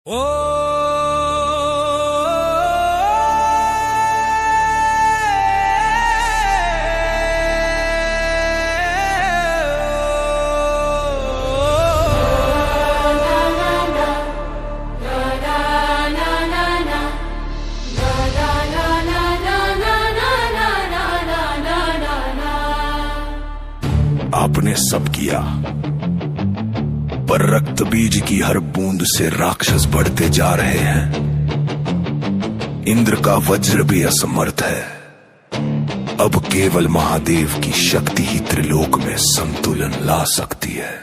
ओ आपने सब किया, पर रक्त बीज की हर बूंद से राक्षस बढ़ते जा रहे हैं। इंद्र का वज्र भी असमर्थ है। अब केवल महादेव की शक्ति ही त्रिलोक में संतुलन ला सकती है।